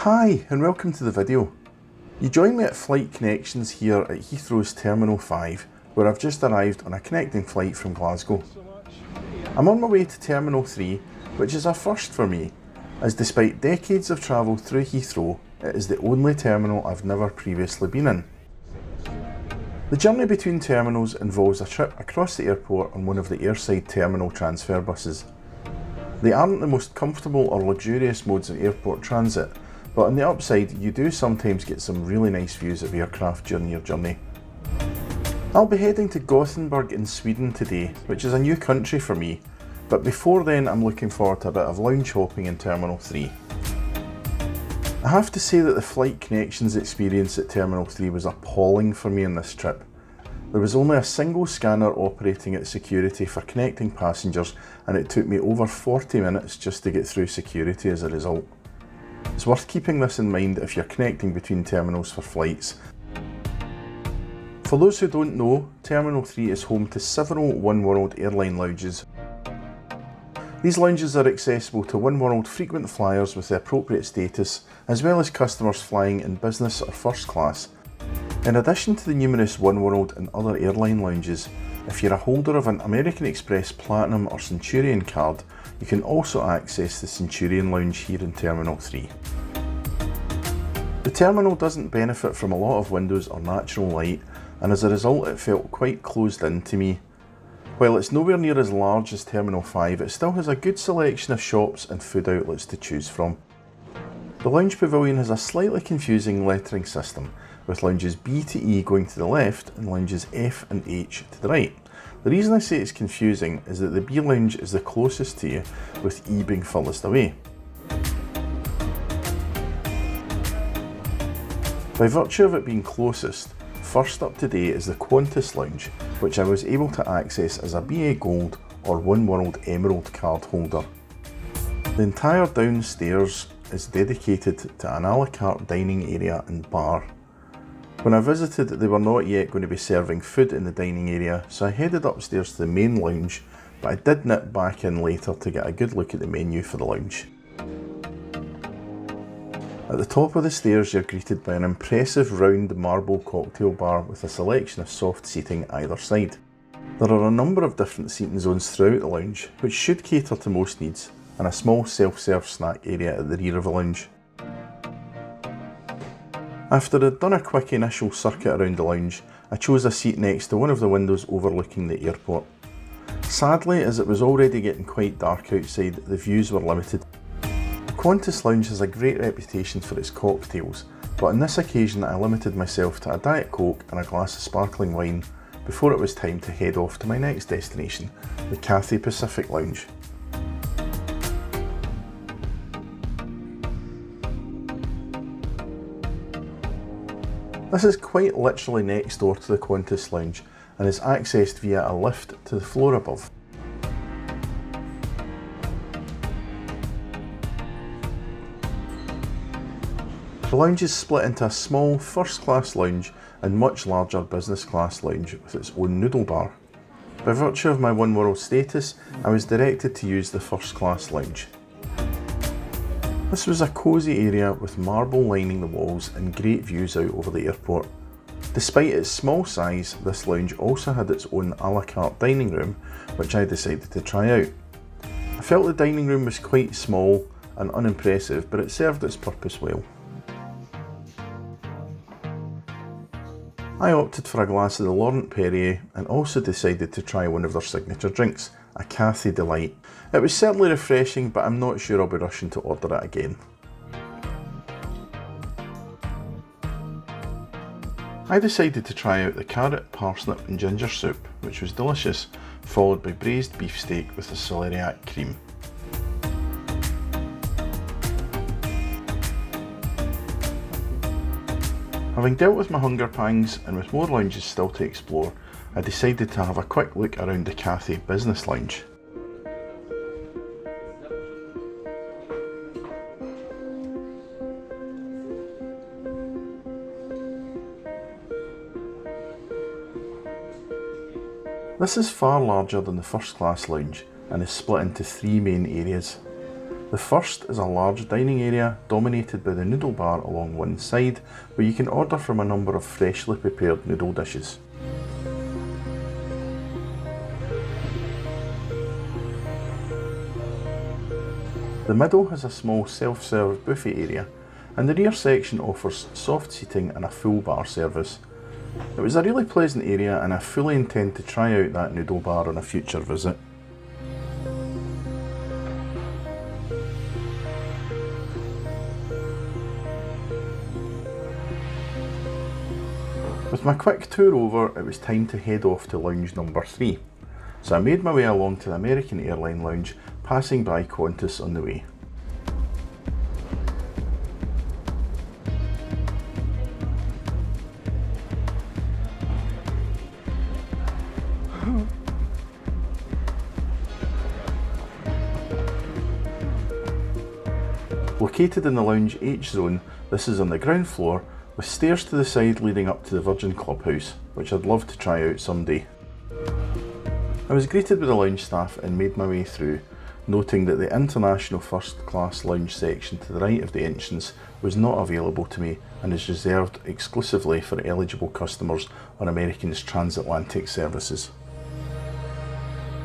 Hi and welcome to the video. You join me at Flight Connections here at Heathrow's Terminal 5 where I've just arrived on a connecting flight from Glasgow. I'm on my way to Terminal 3, which is a first for me, as despite decades of travel through Heathrow, it is the only terminal I've never previously been in. The journey between terminals involves a trip across the airport on one of the airside terminal transfer buses. They aren't the most comfortable or luxurious modes of airport transit, but on the upside you do sometimes get some really nice views of aircraft during your journey. I'll be heading to Gothenburg in Sweden today, which is a new country for me, but before then I'm looking forward to a bit of lounge hopping in Terminal 3. I have to say that the Flight Connections experience at Terminal 3 was appalling for me on this trip. There was only a single scanner operating at security for connecting passengers, and it took me over 40 minutes just to get through security as a result. It's worth keeping this in mind if you're connecting between terminals for flights. For those who don't know, Terminal 3 is home to several Oneworld airline lounges. These lounges are accessible to Oneworld frequent flyers with the appropriate status, as well as customers flying in business or first class. In addition to the numerous Oneworld and other airline lounges, if you're a holder of an American Express Platinum or Centurion card, you can also access the Centurion Lounge here in Terminal 3. The terminal doesn't benefit from a lot of windows or natural light, and as a result it felt quite closed in to me. While it's nowhere near as large as Terminal 5, it still has a good selection of shops and food outlets to choose from. The lounge pavilion has a slightly confusing lettering system, with lounges B to E going to the left and lounges F and H to the right. The reason I say it's confusing is that the B lounge is the closest to you, with E being furthest away. By virtue of it being closest, first up today is the Qantas Lounge, which I was able to access as a BA Gold or Oneworld Emerald card holder. The entire downstairs is dedicated to an a la carte dining area and bar. When I visited, they were not yet going to be serving food in the dining area, so I headed upstairs to the main lounge, but I did nip back in later to get a good look at the menu for the lounge. At the top of the stairs you're greeted by an impressive round marble cocktail bar with a selection of soft seating either side. There are a number of different seating zones throughout the lounge, which should cater to most needs, and a small self-serve snack area at the rear of the lounge. After I'd done a quick initial circuit around the lounge, I chose a seat next to one of the windows overlooking the airport. Sadly, as it was already getting quite dark outside, the views were limited. Qantas Lounge has a great reputation for its cocktails, but on this occasion I limited myself to a Diet Coke and a glass of sparkling wine before it was time to head off to my next destination, the Cathay Pacific Lounge. This is quite literally next door to the Qantas Lounge and is accessed via a lift to the floor above. The lounge is split into a small first class lounge and much larger business class lounge with its own noodle bar. By virtue of my Oneworld status, I was directed to use the first class lounge. This was a cosy area with marble lining the walls and great views out over the airport. Despite its small size, this lounge also had its own a la carte dining room, which I decided to try out. I felt the dining room was quite small and unimpressive, but it served its purpose well. I opted for a glass of the Laurent Perrier and also decided to try one of their signature drinks, a Cathay Delight. It was certainly refreshing, but I'm not sure I'll be rushing to order it again. I decided to try out the carrot, parsnip and ginger soup, which was delicious, followed by braised beefsteak with a celeriac cream. Having dealt with my hunger pangs and with more lounges still to explore, I decided to have a quick look around the Cathay Business Lounge. This is far larger than the first class lounge and is split into three main areas. The first is a large dining area dominated by the noodle bar along one side, where you can order from a number of freshly prepared noodle dishes. The middle has a small self-serve buffet area, and the rear section offers soft seating and a full bar service. It was a really pleasant area, and I fully intend to try out that noodle bar on a future visit. With my quick tour over, it was time to head off to lounge number 3. So I made my way along to the American Airline lounge, passing by Qantas on the way. Located in the Lounge H zone, this is on the ground floor, with stairs to the side leading up to the Virgin Clubhouse, which I'd love to try out someday. I was greeted with the lounge staff and made my way through, noting that the international first class lounge section to the right of the entrance was not available to me and is reserved exclusively for eligible customers on American's transatlantic services.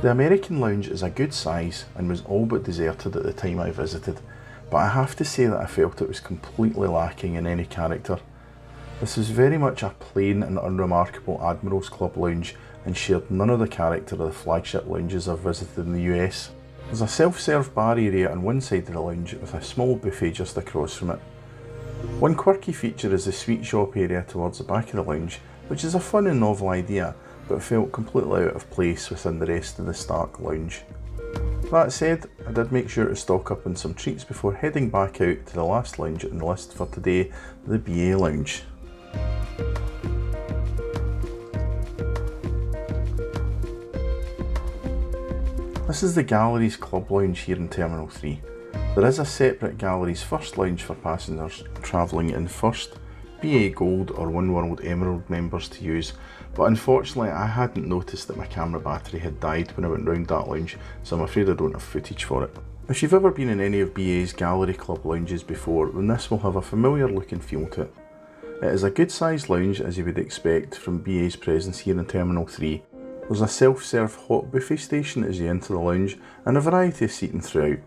The American lounge is a good size and was all but deserted at the time I visited, but I have to say that I felt it was completely lacking in any character. This is very much a plain and unremarkable Admirals Club lounge and shared none of the character of the flagship lounges I've visited in the US. There's a self-serve bar area on one side of the lounge with a small buffet just across from it. One quirky feature is the sweet shop area towards the back of the lounge, which is a fun and novel idea, but felt completely out of place within the rest of the Stark lounge. That said, I did make sure to stock up on some treats before heading back out to the last lounge on the list for today, the BA Lounge. This is the Galleries Club Lounge here in Terminal 3. There is a separate Galleries First Lounge for passengers travelling in First, BA Gold or Oneworld Emerald members to use, but unfortunately I hadn't noticed that my camera battery had died when I went round that lounge, so I'm afraid I don't have footage for it. If you've ever been in any of BA's Gallery Club lounges before, then this will have a familiar look and feel to it. It is a good sized lounge as you would expect from BA's presence here in Terminal 3. There's a self-serve hot buffet station as you enter the lounge and a variety of seating throughout.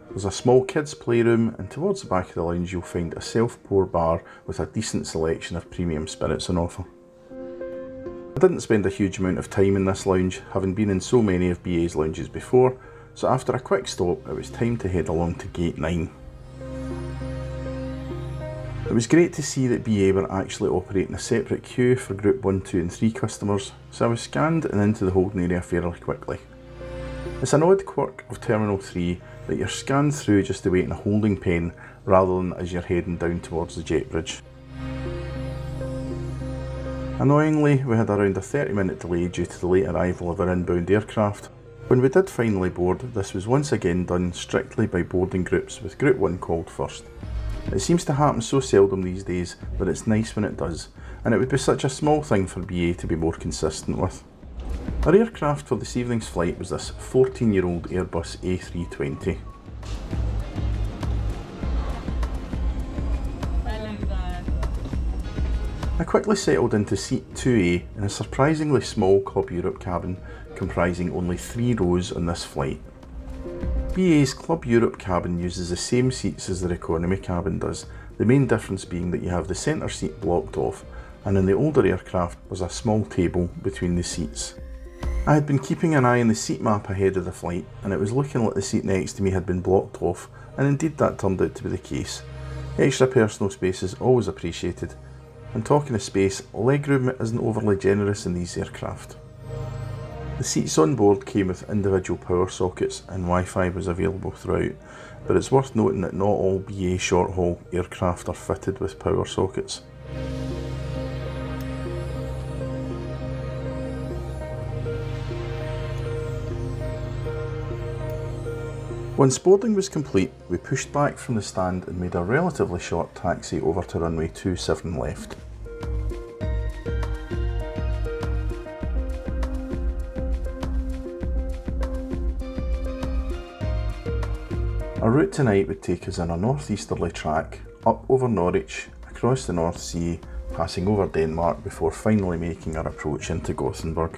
There's a small kids playroom, and towards the back of the lounge you'll find a self-pour bar with a decent selection of premium spirits on offer. I didn't spend a huge amount of time in this lounge, having been in so many of BA's lounges before, so after a quick stop it was time to head along to Gate 9. It was great to see that BA were actually operating a separate queue for Group 1, 2 and 3 customers, so I was scanned and into the holding area fairly quickly. It's an odd quirk of Terminal 3 that you're scanned through just to wait in a holding pen rather than as you're heading down towards the jet bridge. Annoyingly, we had around a 30-minute delay due to the late arrival of our inbound aircraft. When we did finally board, this was once again done strictly by boarding groups, with Group 1 called first. It seems to happen so seldom these days that it's nice when it does, and it would be such a small thing for BA to be more consistent with. Our aircraft for this evening's flight was this 14-year-old Airbus A320. I quickly settled into seat 2A in a surprisingly small Club Europe cabin comprising only 3 rows on this flight. BA's Club Europe cabin uses the same seats as their economy cabin does, the main difference being that you have the centre seat blocked off, and in the older aircraft was a small table between the seats. I had been keeping an eye on the seat map ahead of the flight, and it was looking like the seat next to me had been blocked off, and indeed that turned out to be the case. Extra personal space is always appreciated, and talking of space, legroom isn't overly generous in these aircraft. The seats on board came with individual power sockets and Wi-Fi was available throughout, but it's worth noting that not all BA short-haul aircraft are fitted with power sockets. Once boarding was complete, we pushed back from the stand and made a relatively short taxi over to runway 27 left. Our route tonight would take us on a northeasterly track, up over Norwich, across the North Sea, passing over Denmark before finally making our approach into Gothenburg.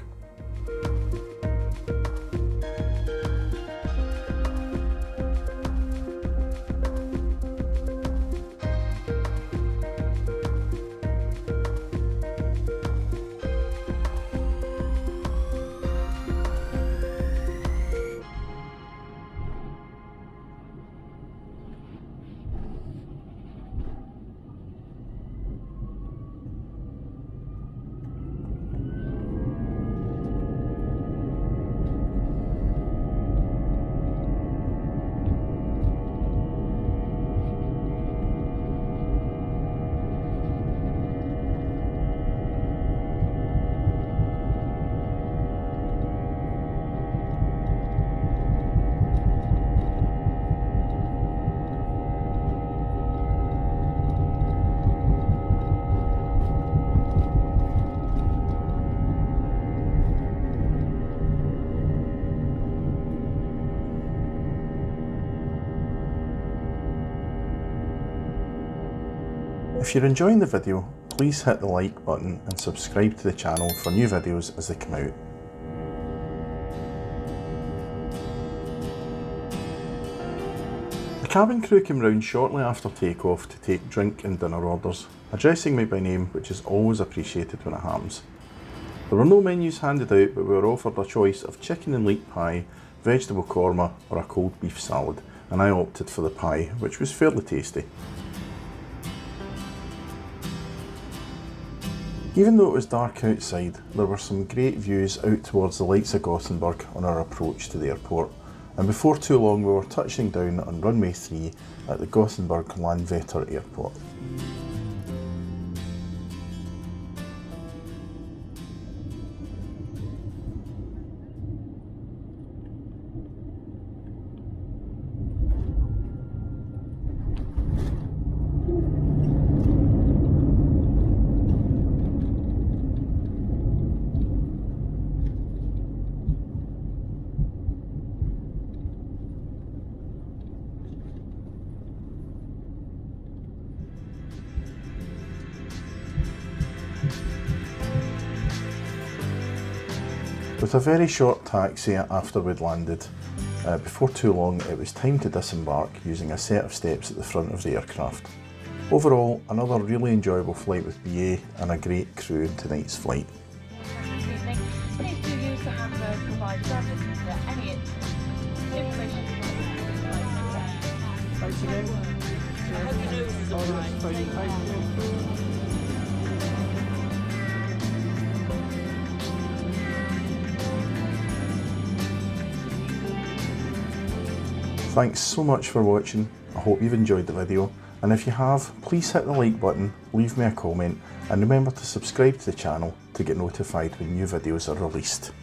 If you're enjoying the video, please hit the like button and subscribe to the channel for new videos as they come out. The cabin crew came round shortly after takeoff to take drink and dinner orders, addressing me by name, which is always appreciated when it happens. There were no menus handed out, but we were offered a choice of chicken and leek pie, vegetable korma or a cold beef salad, and I opted for the pie, which was fairly tasty. Even though it was dark outside, there were some great views out towards the lights of Gothenburg on our approach to the airport, and before too long we were touching down on runway 3 at the Gothenburg Landvetter Airport. With a very short taxi after we'd landed, before too long it was time to disembark using a set of steps at the front of the aircraft. Overall, another really enjoyable flight with BA and a great crew in tonight's flight. Please do use the handbag provided for any information. Thanks again. I hope your nose is alright. Thanks so much for watching. I hope you've enjoyed the video, and if you have, please hit the like button, leave me a comment, and remember to subscribe to the channel to get notified when new videos are released.